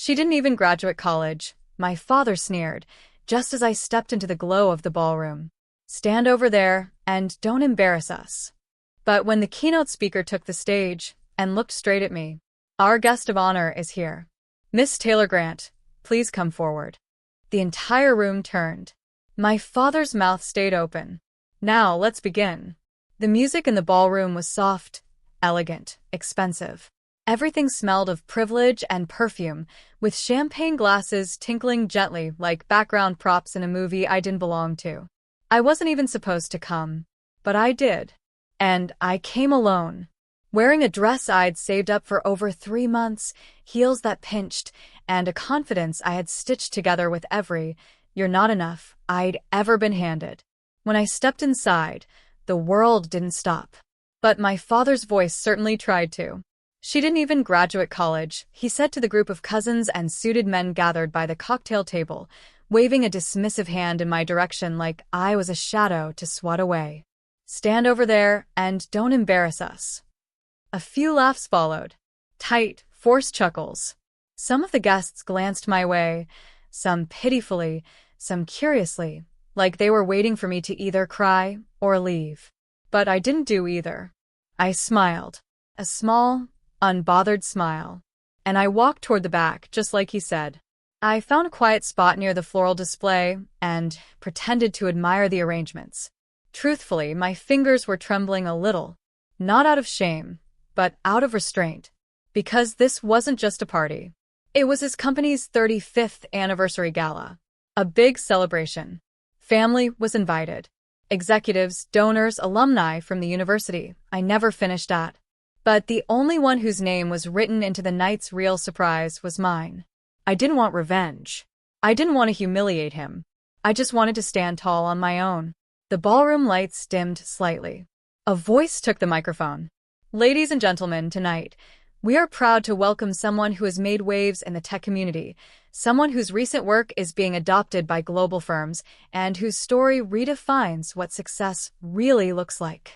She didn't even graduate college, my father sneered, just as I stepped into the glow of the ballroom. Stand over there and don't embarrass us. But when the keynote speaker took the stage and looked straight at me, our guest of honor is here. Miss Taylor Grant, please come forward. The entire room turned. My father's mouth stayed open. Now, let's begin. The music in the ballroom was soft, elegant, expensive. Everything smelled of privilege and perfume, with champagne glasses tinkling gently like background props in a movie I didn't belong to. I wasn't even supposed to come, but I did. And I came alone. Wearing a dress I'd saved up for over 3 months, heels that pinched, and a confidence I had stitched together with every "you're not enough" I'd ever been handed. When I stepped inside, the world didn't stop. But my father's voice certainly tried to. She didn't even graduate college, he said to the group of cousins and suited men gathered by the cocktail table, waving a dismissive hand in my direction like I was a shadow to swat away. Stand over there and don't embarrass us. A few laughs followed. Tight, forced chuckles. Some of the guests glanced my way, some pitifully, some curiously, like they were waiting for me to either cry or leave. But I didn't do either. I smiled. A small, unbothered smile. And I walked toward the back, just like he said. I found a quiet spot near the floral display and pretended to admire the arrangements. Truthfully, my fingers were trembling a little, not out of shame, but out of restraint, because this wasn't just a party. It was his company's 35th anniversary gala, a big celebration. Family was invited. Executives, donors, alumni from the university I never finished at. But the only one whose name was written into the night's real surprise was mine. I didn't want revenge. I didn't want to humiliate him. I just wanted to stand tall on my own. The ballroom lights dimmed slightly. A voice took the microphone. Ladies and gentlemen, tonight, we are proud to welcome someone who has made waves in the tech community, someone whose recent work is being adopted by global firms, and whose story redefines what success really looks like.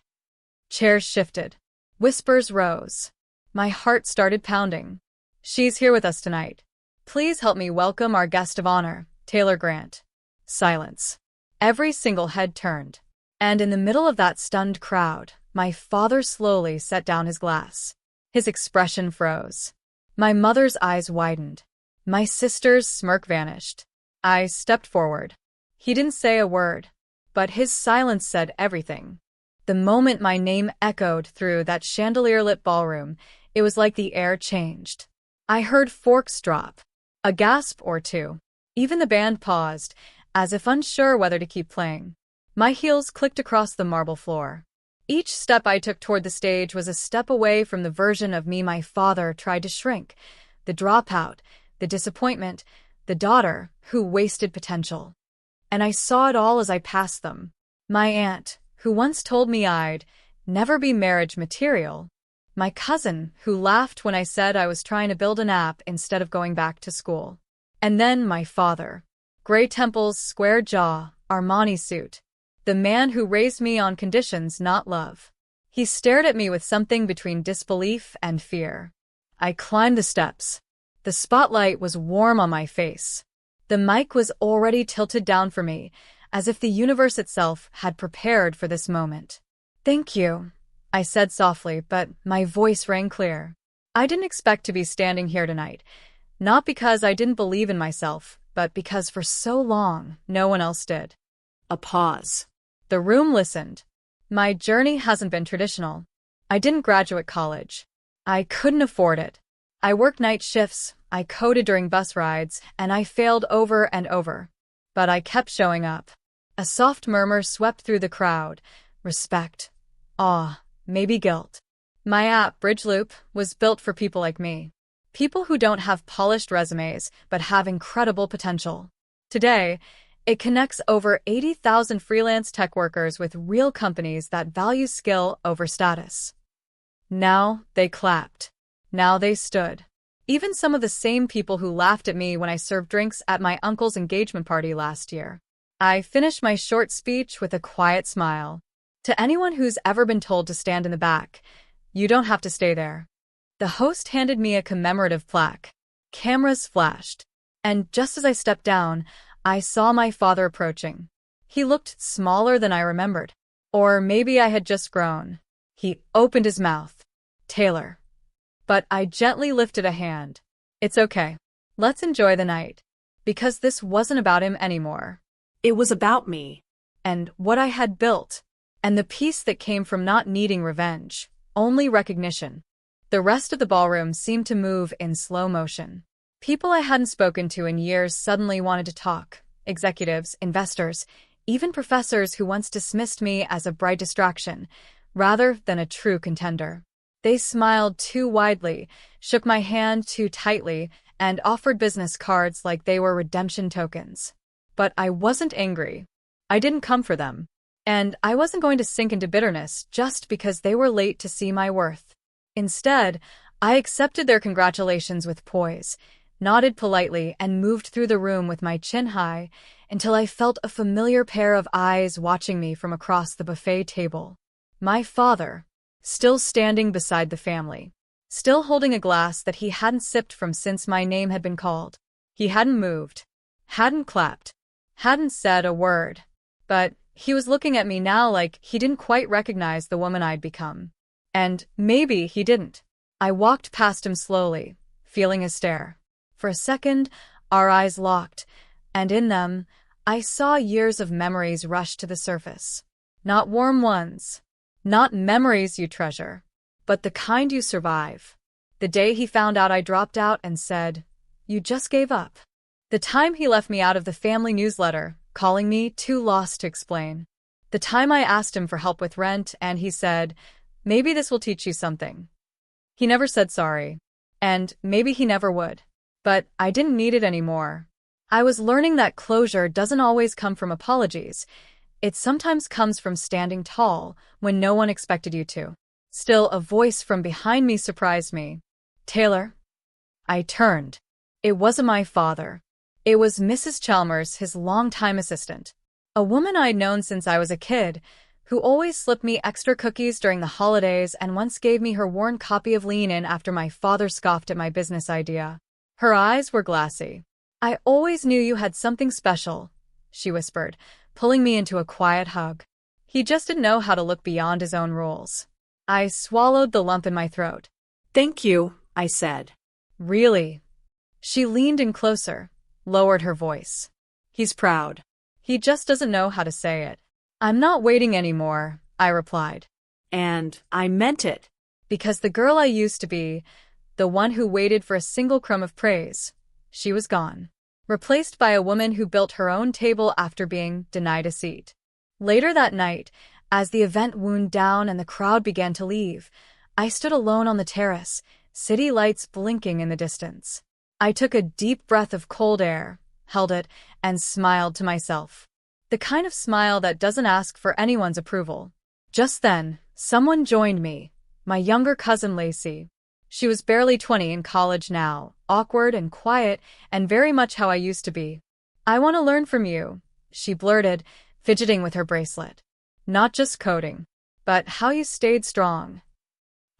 Chairs shifted. Whispers rose. My heart started pounding. She's here with us tonight. Please help me welcome our guest of honor, Taylor Grant. Silence. Every single head turned. And in the middle of that stunned crowd, my father slowly set down his glass. His expression froze. My mother's eyes widened. My sister's smirk vanished. I stepped forward. He didn't say a word, but his silence said everything. The moment my name echoed through that chandelier-lit ballroom, it was like the air changed. I heard forks drop. A gasp or two. Even the band paused, as if unsure whether to keep playing. My heels clicked across the marble floor. Each step I took toward the stage was a step away from the version of me my father tried to shrink. The dropout, the disappointment, the daughter who wasted potential. And I saw it all as I passed them. My aunt, who once told me I'd never be marriage material. My cousin, who laughed when I said I was trying to build an app instead of going back to school. And then my father. Gray temples, square jaw, Armani suit. The man who raised me on conditions, not love. He stared at me with something between disbelief and fear. I climbed the steps. The spotlight was warm on my face. The mic was already tilted down for me, as if the universe itself had prepared for this moment. Thank you, I said softly, but my voice rang clear. I didn't expect to be standing here tonight, not because I didn't believe in myself, but because for so long, no one else did. A pause. The room listened. My journey hasn't been traditional. I didn't graduate college. I couldn't afford it. I worked night shifts, I coded during bus rides, and I failed over and over. But I kept showing up. A soft murmur swept through the crowd. Respect. Awe. Maybe guilt. My app, Bridgeloop, was built for people like me. People who don't have polished resumes, but have incredible potential. Today, it connects over 80,000 freelance tech workers with real companies that value skill over status. Now they clapped. Now they stood. Even some of the same people who laughed at me when I served drinks at my uncle's engagement party last year. I finished my short speech with a quiet smile. To anyone who's ever been told to stand in the back, you don't have to stay there. The host handed me a commemorative plaque. Cameras flashed. And just as I stepped down, I saw my father approaching. He looked smaller than I remembered. Or maybe I had just grown. He opened his mouth. "Taylor." But I gently lifted a hand. "It's okay. Let's enjoy the night." Because this wasn't about him anymore. It was about me. And what I had built. And the peace that came from not needing revenge. Only recognition. The rest of the ballroom seemed to move in slow motion. People I hadn't spoken to in years suddenly wanted to talk. Executives, investors, even professors who once dismissed me as a bright distraction, rather than a true contender. They smiled too widely, shook my hand too tightly, and offered business cards like they were redemption tokens. But I wasn't angry. I didn't come for them. And I wasn't going to sink into bitterness just because they were late to see my worth. Instead, I accepted their congratulations with poise, nodded politely, and moved through the room with my chin high until I felt a familiar pair of eyes watching me from across the buffet table. My father, still standing beside the family, still holding a glass that he hadn't sipped from since my name had been called. He hadn't moved, hadn't clapped, hadn't said a word, but he was looking at me now like he didn't quite recognize the woman I'd become. And maybe he didn't. I walked past him slowly, feeling his stare. For a second, our eyes locked, and in them, I saw years of memories rush to the surface. Not warm ones. Not memories you treasure, but the kind you survive. The day he found out I dropped out and said, "You just gave up." The time he left me out of the family newsletter, calling me too lost to explain. The time I asked him for help with rent and he said, "Maybe this will teach you something." He never said sorry. And maybe he never would. But I didn't need it anymore. I was learning that closure doesn't always come from apologies. It sometimes comes from standing tall when no one expected you to. Still, a voice from behind me surprised me. "Taylor?" I turned. It wasn't my father. It was Mrs. Chalmers, his longtime assistant. A woman I'd known since I was a kid, who always slipped me extra cookies during the holidays and once gave me her worn copy of Lean In after my father scoffed at my business idea. Her eyes were glassy. "I always knew you had something special," she whispered, pulling me into a quiet hug. He just didn't know how to look beyond his own rules. I swallowed the lump in my throat. "Thank you," I said. "Really?" She leaned in closer, lowered her voice. "He's proud. He just doesn't know how to say it." "I'm not waiting anymore," I replied. And I meant it. Because the girl I used to be, the one who waited for a single crumb of praise, she was gone. Replaced by a woman who built her own table after being denied a seat. Later that night, as the event wound down and the crowd began to leave, I stood alone on the terrace, city lights blinking in the distance. I took a deep breath of cold air, held it, and smiled to myself. The kind of smile that doesn't ask for anyone's approval. Just then, someone joined me, my younger cousin Lacey. She was barely 20 in college now, awkward and quiet, and very much how I used to be. "I want to learn from you," she blurted, fidgeting with her bracelet. "Not just coding, but how you stayed strong."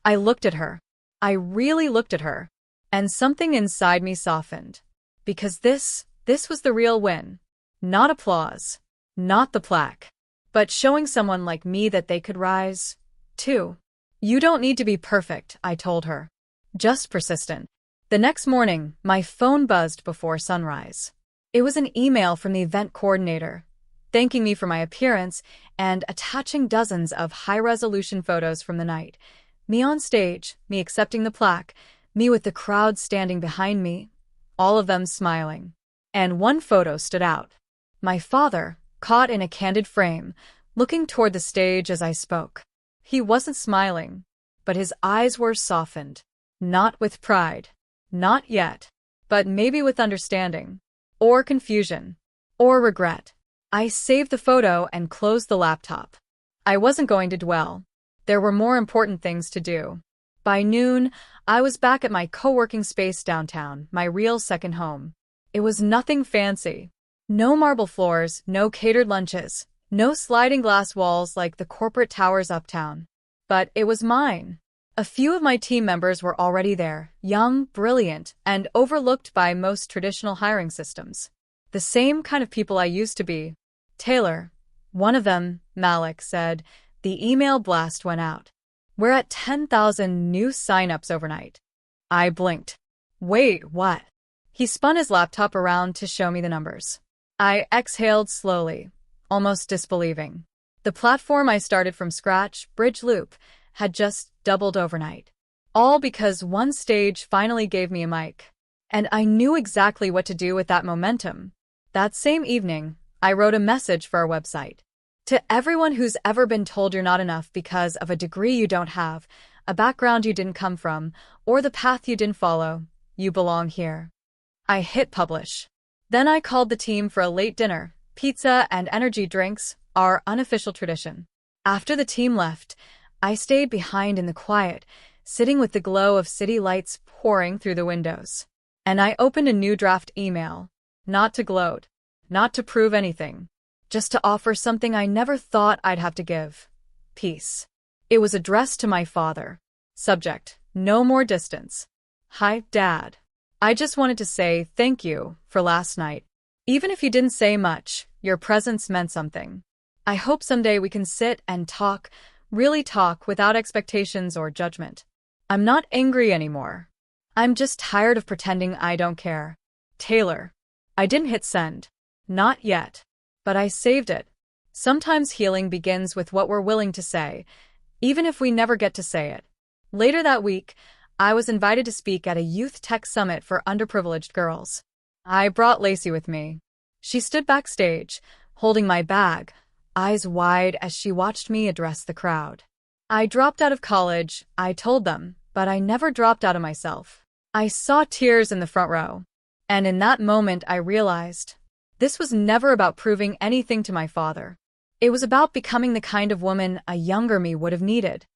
I looked at her. I really looked at her. And something inside me softened. Because this was the real win. Not applause. Not the plaque. But showing someone like me that they could rise, too. "You don't need to be perfect," I told her. "Just persistent." The next morning, my phone buzzed before sunrise. It was an email from the event coordinator, thanking me for my appearance and attaching dozens of high-resolution photos from the night. Me on stage, me accepting the plaque, me with the crowd standing behind me, all of them smiling. And one photo stood out. My father, caught in a candid frame, looking toward the stage as I spoke. He wasn't smiling, but his eyes were softened. Not with pride. Not yet. But maybe with understanding. Or confusion. Or regret. I saved the photo and closed the laptop. I wasn't going to dwell. There were more important things to do. By noon, I was back at my co-working space downtown, my real second home. It was nothing fancy. No marble floors, no catered lunches, no sliding glass walls like the corporate towers uptown. But it was mine. A few of my team members were already there, young, brilliant, and overlooked by most traditional hiring systems. The same kind of people I used to be. Taylor, one of them, Malik, said. The email blast went out. We're at 10,000 new signups overnight. I blinked. Wait, what? He spun his laptop around to show me the numbers. I exhaled slowly, almost disbelieving. The platform I started from scratch, Bridge Loop, had just doubled overnight. All because one stage finally gave me a mic. And I knew exactly what to do with that momentum. That same evening, I wrote a message for our website. To everyone who's ever been told you're not enough because of a degree you don't have, a background you didn't come from, or the path you didn't follow, you belong here. I hit publish. Then I called the team for a late dinner, pizza and energy drinks, our unofficial tradition. After the team left, I stayed behind in the quiet, sitting with the glow of city lights pouring through the windows. And I opened a new draft email. Not to gloat, not to prove anything, just to offer something I never thought I'd have to give. Peace. It was addressed to my father. Subject: no more distance. Hi, Dad. I just wanted to say thank you for last night. Even if you didn't say much, your presence meant something. I hope someday we can sit and talk, really talk without expectations or judgment. I'm not angry anymore. I'm just tired of pretending I don't care. Taylor. I didn't hit send. Not yet. But I saved it. Sometimes healing begins with what we're willing to say, even if we never get to say it. Later that week, I was invited to speak at a youth tech summit for underprivileged girls. I brought Lacey with me. She stood backstage, holding my bag, eyes wide as she watched me address the crowd. I dropped out of college, I told them, but I never dropped out of myself. I saw tears in the front row. And in that moment I realized, this was never about proving anything to my father. It was about becoming the kind of woman a younger me would have needed.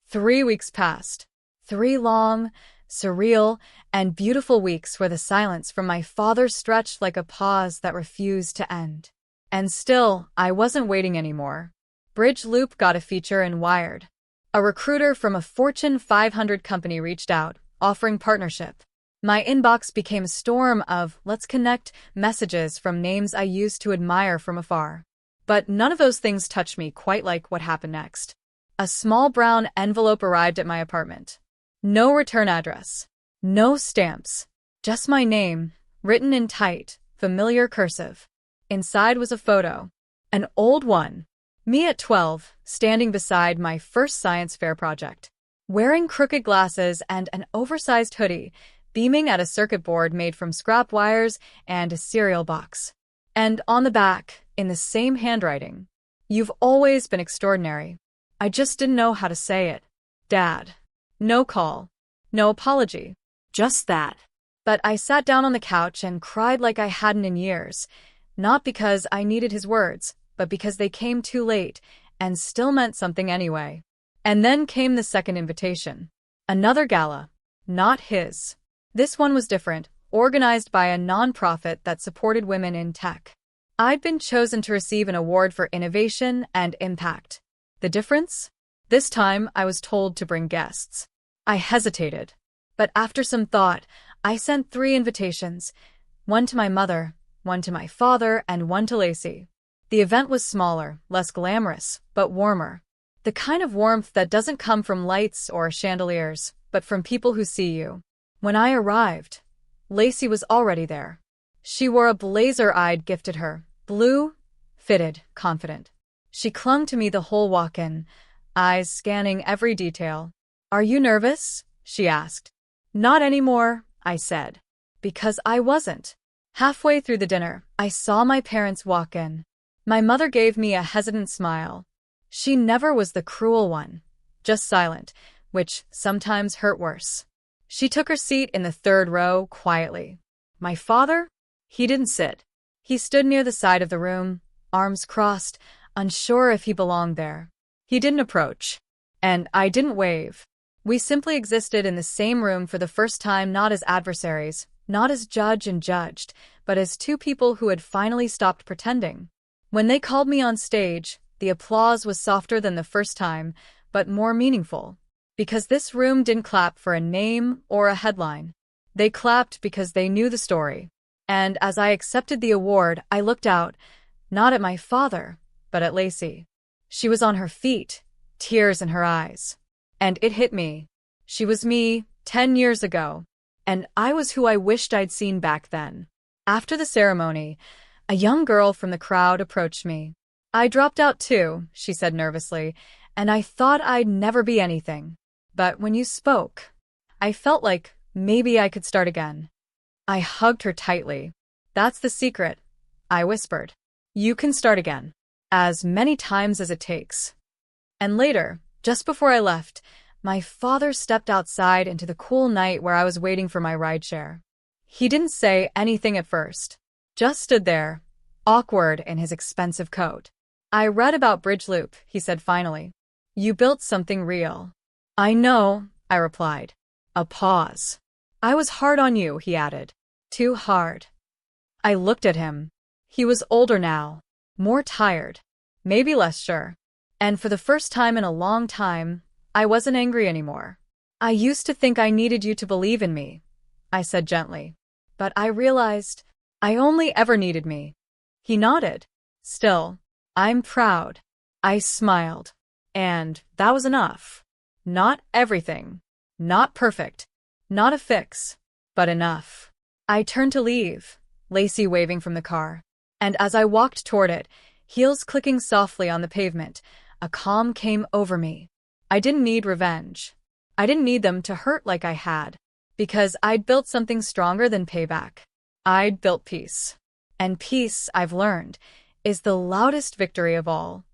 3 weeks passed. 3 long, surreal, and beautiful weeks where the silence from my father stretched like a pause that refused to end. And still, I wasn't waiting anymore. Bridge Loop got a feature in Wired. A recruiter from a Fortune 500 company reached out, offering partnership. My inbox became a storm of "let's connect" messages from names I used to admire from afar. But none of those things touched me quite like what happened next. A small brown envelope arrived at my apartment. No return address. No stamps. Just my name, written in tight, familiar cursive. Inside was a photo. An old one. Me at 12, standing beside my first science fair project. Wearing crooked glasses and an oversized hoodie, beaming at a circuit board made from scrap wires and a cereal box. And on the back, in the same handwriting, "You've always been extraordinary." I just didn't know how to say it. Dad. No call. No apology. Just that. But I sat down on the couch and cried like I hadn't in years, not because I needed his words, but because they came too late and still meant something anyway. And then came the second invitation. Another gala. Not his. This one was different, organized by a nonprofit that supported women in tech. I'd been chosen to receive an award for innovation and impact. The difference? This time, I was told to bring guests. I hesitated. But after some thought, I sent 3 invitations. One to my mother, one to my father, and one to Lacey. The event was smaller, less glamorous, but warmer. The kind of warmth that doesn't come from lights or chandeliers, but from people who see you. When I arrived, Lacey was already there. She wore a blazer I'd gifted her, blue, fitted, confident. She clung to me the whole walk-in, eyes scanning every detail. "Are you nervous?" she asked. "Not anymore," I said. Because I wasn't. Halfway through the dinner, I saw my parents walk in. My mother gave me a hesitant smile. She never was the cruel one, just silent, which sometimes hurt worse. She took her seat in the 3rd row quietly. My father? He didn't sit. He stood near the side of the room, arms crossed, unsure if he belonged there. He didn't approach. And I didn't wave. We simply existed in the same room for the first time, not as adversaries, not as judge and judged, but as 2 people who had finally stopped pretending. When they called me on stage, the applause was softer than the first time, but more meaningful. Because this room didn't clap for a name or a headline. They clapped because they knew the story. And as I accepted the award, I looked out, not at my father, but at Lacey. She was on her feet, tears in her eyes. And it hit me. She was me, 10 years ago. And I was who I wished I'd seen back then. After the ceremony, a young girl from the crowd approached me. I dropped out too, she said nervously, and I thought I'd never be anything. But when you spoke, I felt like maybe I could start again. I hugged her tightly. That's the secret, I whispered. You can start again, as many times as it takes. And later, just before I left, my father stepped outside into the cool night where I was waiting for my rideshare. He didn't say anything at first, just stood there, awkward in his expensive coat. I read about Bridge Loop, he said finally. You built something real. I know, I replied. A pause. I was hard on you, he added. Too hard. I looked at him. He was older now, more tired, maybe less sure. And for the first time in a long time, I wasn't angry anymore. I used to think I needed you to believe in me, I said gently. But I realized I only ever needed me. He nodded. Still, I'm proud. I smiled. And that was enough. Not everything. Not perfect. Not a fix. But enough. I turned to leave, Lacey waving from the car. And as I walked toward it, heels clicking softly on the pavement, a calm came over me. I didn't need revenge. I didn't need them to hurt like I had. Because I'd built something stronger than payback. I'd built peace. And peace, I've learned, is the loudest victory of all.